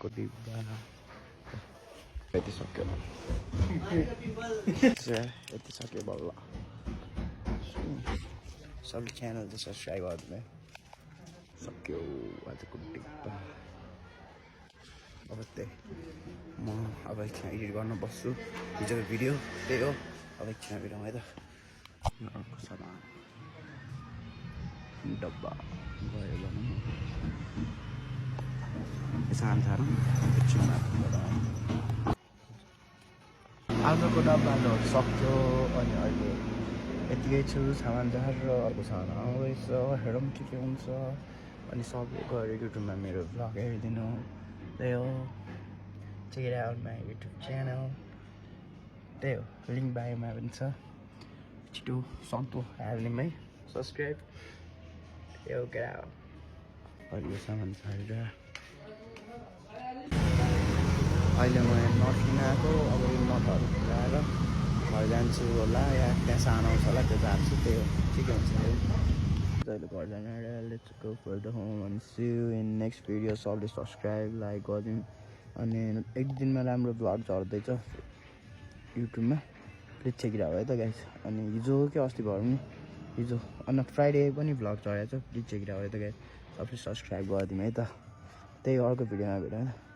को डिब्बा यति सक्यो यति सक्यो बल्ल सबले च्यानल चाहिँ सब्सक्राइब गरिदिनु सक्यो आजको डिब्बा अब त्यही म अब एकछिन एडिट गर्न बस्छु हिजोको भिडियो त्यही हो अब एकछिन भिडियो है त सामान डब्बा गयो भनौँ सानो सानो एकछिनमा आजको डब्बाहरू सक्यो अनि अहिले यतिकै छु सामान जहाज र अर्को सामान आउँदैछ हेरौँ के हुन्छ अनि सबले गएर युट्युबमा मेरो भ्लग हेरिदिनु त्यही हो check it out my YouTube channel त्यही हो लिङ्क बायोमा पनि छ छिटो सक्दो हालिदिउँ है सब्सक्राइब त्यही हो get out अहिले यो सामान छाडेर अहिले म नर्सिङ आएको अब यो नटहरू पुऱ्याएर घर जान्छु होला या त्यहाँ सानो आउँछ होला त्यो जान्छु त्यही हो ठिकै हुन्छ अहिले घर जानु let's go for the home and see you in next video सबले सब्सक्राइब लाइक गरिदिनु अनि एक दिनमा राम्रो भ्लग झर्दैछ युट्युबमा प्लिज चेक इट आउट है त गाइस अनि हिजो के अस्ति भयो नि हिजो अनि फ्राइडे पनि भ्लग झरेको छ प्लिज चेक इट आउट है त गाइस सबले सब्सक्राइब गरिदिनु है त त्यही अर्को भिडियोमा भेटौँ